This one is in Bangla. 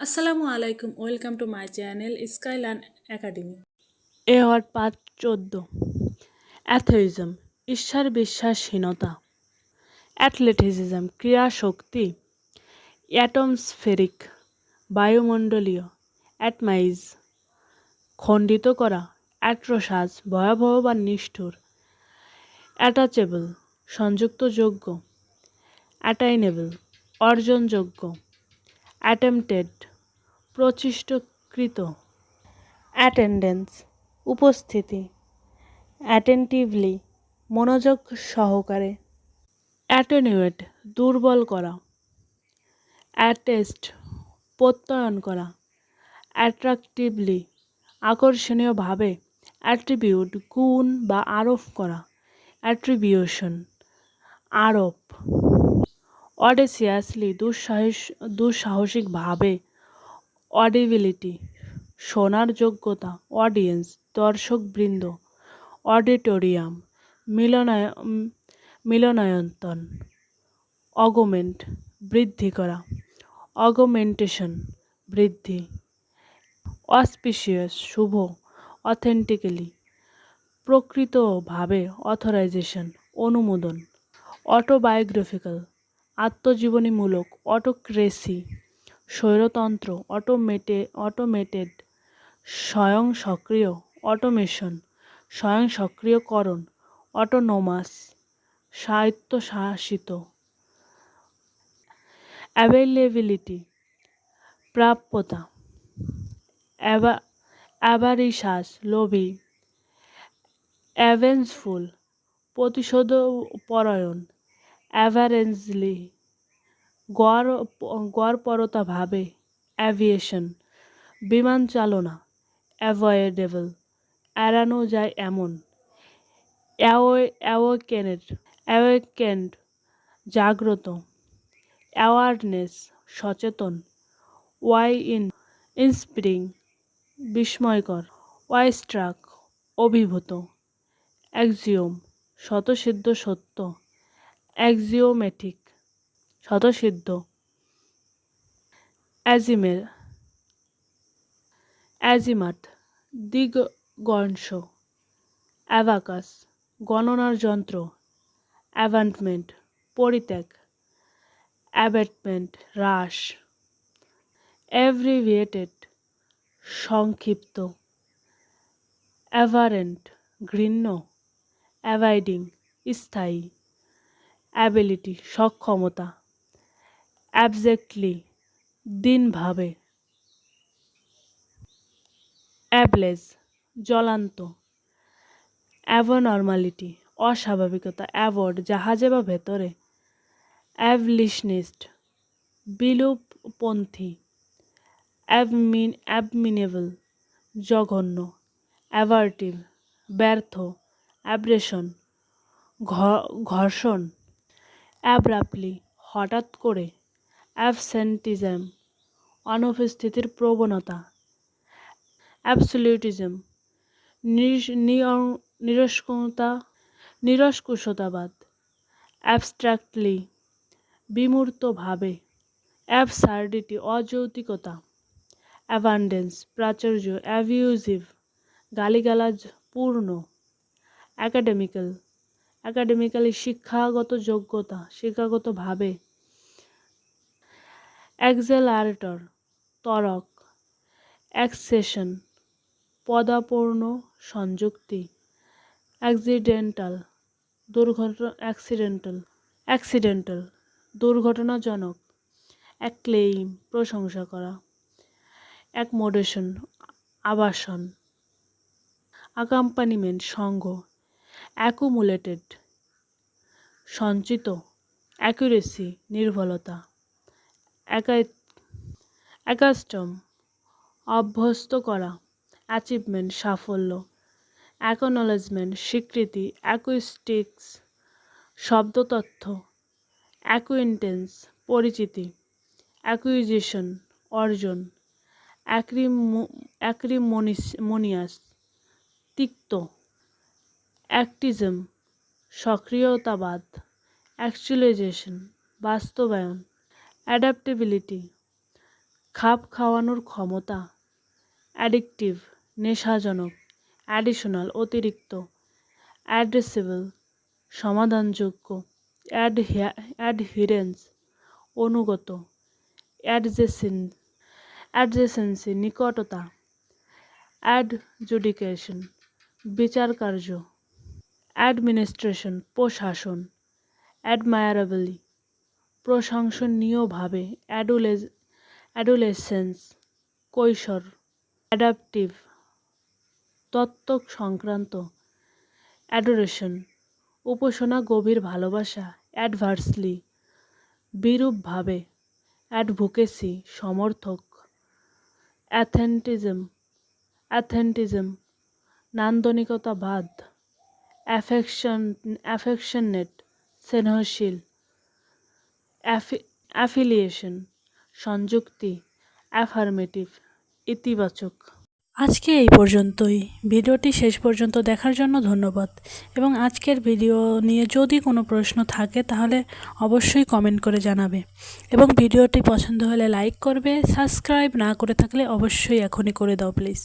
আসসালামু আলাইকুম, welcome to my channel Skylearn academy. এ হওয়ার পাঁচ 14 অ্যাথেইজম ঈশ্বর বিশ্বাসহীনতা, অ্যাথলেটিসিজম ক্রীড়া শক্তি, অ্যাটমসফেরিক বায়ুমণ্ডলীয়, অ্যাটমাইজ খণ্ডিত করা, অ্যাট্রোসাস ভয়াবহ বা নিষ্ঠুর, অ্যাটাচেবল সংযুক্তযোগ্য, অ্যাটাইনেবল অর্জনযোগ্য, অ্যাটেম্পটেড প্রচেষ্টকৃত, অ্যাটেন্ডেন্স উপস্থিতি, অ্যাটেন্টিভলি মনোযোগ সহকারে, অ্যাটেনুয়েট দুর্বল করা, অ্যাটেস্ট প্রত্যয়ন করা, অ্যাট্রাকটিভলি আকর্ষণীয়ভাবে, অ্যাট্রিবিউট গুণ বা আরোপ করা, অ্যাট্রিবিউশন আরোপ, অডেসিয়াসলি দুঃসাহসিকভাবে, অডিবিলিটি শোনার যোগ্যতা, অডিয়েন্স দর্শকবৃন্দ, অডিটোরিয়াম মিলনায়তন, অগমেন্ট বৃদ্ধি করা, অগমেন্টেশন বৃদ্ধি, অসপিশিয়াস শুভ, অথেন্টিক্যালি প্রকৃতভাবে, অথরাইজেশন অনুমোদন, অটোবায়োগ্রাফিক্যাল আত্মজীবনীমূলক, অটোক্রেসি স্বৈরতন্ত্র, অটোমেটেড স্বয়ং সক্রিয়, অটোমেশন স্বয়ং সক্রিয়করণ, অটোনোমাস স্বায়ত্তশাসিত, অ্যাভেইলেবিলিটি প্রাপ্যতা, অ্যাভারিশাস লোভী, অ্যাভেঞ্জফুল প্রতিশোধপরায়ণ, অ্যাভারেজলি গড়পরতাভাবে, অ্যাভিয়েশন বিমান চালনা, অ্যাভয়েডেবল এড়ানো যায় এমন, অ্যাওয়েকেন্ড জাগ্রত, অ্যাওয়ারনেস সচেতন, ইন্সপিরিং বিস্ময়কর, ওয়াইস্ট্রাক অভিভূত, অ্যাক্সিওম স্বতঃসিদ্ধ সত্য, অ্যাক্সিওমেটিক স্বতঃসিদ্ধ, অ্যাজিমাত দিগগণশ, অ্যাবাকাস গণনার যন্ত্র, অ্যাবান্ডমেন্ট পরিত্যাগ, অ্যাবেটমেন্ট হ্রাস, অ্যাব্রিভিয়েটেড সংক্ষিপ্ত, অ্যাভারেন্ট ঘৃণ্য, অ্যাবাইডিং স্থায়ী, অ্যাবিলিটি সক্ষমতা, অ্যাবজেক্টলি দীনভাবে, অ্যাবলেজ জ্বলান্ত, অ্যাবনর্মালিটি অস্বাভাবিকতা, অ্যাবর্ড জাহাজে বা ভেতরে, অ্যাবলিশনিস্ট বিলুপপন্থী, অ্যাবমিনেবল জঘন্য, অ্যাভার্টিভ ব্যর্থ, অ্যাব্রেশন ঘর্ষণ, অ্যাব্রাপ্টলি হঠাৎ করে, অ্যাবসেন্টিজম অনুপস্থিতির প্রবণতা, অ্যাবসলিউটিজম নিরঙ্কুশতাবাদ, অ্যাবস্ট্রাক্টলি বিমূর্তভাবে, অ্যাবসার্ডিটি অযৌক্তিকতা, অ্যাবান্ডেন্স প্রাচুর্য, অ্যাবিউজিভ গালিগালাজ পূর্ণ, অ্যাকাডেমিক্যালি শিক্ষাগতভাবে, অ্যাক্সেলারেটর ত্বরক, অ্যাক্সেশন পদাপূর্ণ সংযুক্তি, অ্যাক্সিডেন্টাল দুর্ঘটনাজনক, অ্যাক্লেইম প্রশংসা করা, অ্যাকমোডেশন আবাসন, অ্যাকম্পানিমেন্ট সঙ্গ, অ্যাকুমুলেটেড সঞ্চিত, অ্যাকুরেসি নির্ভুলতা, অ্যাকাস্টম অভ্যস্ত করা, অ্যাচিভমেন্ট সাফল্য, অ্যাকনলেজমেন্ট স্বীকৃতি, অ্যাকুইস্টিক্স শব্দতথ্য, অ্যাকুইন্টেন্স পরিচিতি, অ্যাকুইজিশন অর্জন, অ্যাক্রিমোনিয়াস তিক্ত, অ্যাক্টিজম সক্রিয়তাবাদ, অ্যাকচুয়ালাইজেশন বাস্তবায়ন, অ্যাডাপ্টেবিলিটি খাপ খাওয়ানোর ক্ষমতা, অ্যাডিকটিভ নেশাজনক, অ্যাডিশনাল অতিরিক্ত, অ্যাড্রেসেবল সমাধানযোগ্য, অ্যাডহিরেন্স অনুগত, অ্যাডজেসেন্সি নিকটতা, অ্যাডজুডিকেশন বিচারকার্য, অ্যাডমিনিস্ট্রেশন প্রশাসন, অ্যাডমায়ারেবলি প্রশংসনীয়ভাবে, অ্যাডোলেসেন্স কৈশোর, অ্যাডাপটিভ তত্ত্ব সংক্রান্ত, অ্যাডোরেশন উপাসনা গভীর ভালোবাসা, অ্যাডভার্সলি বিরূপভাবে, অ্যাডভোকেসি সমর্থক, অ্যাথেন্টিজম নান্দনিকতাবাদ, অ্যাফেকশনেট স্নেহশীল, অ্যাফিলিয়েশন সংযুক্তি, অ্যাফার্মেটিভ ইতিবাচক। আজকে এই পর্যন্তই। ভিডিওটি শেষ পর্যন্ত দেখার জন্য ধন্যবাদ। এবং আজকের ভিডিও নিয়ে যদি কোনো প্রশ্ন থাকে তাহলে অবশ্যই কমেন্ট করে জানাবে। এবং ভিডিওটি পছন্দ হলে লাইক করবে, সাবস্ক্রাইব না করে থাকলে অবশ্যই এখনই করে দাও প্লিজ।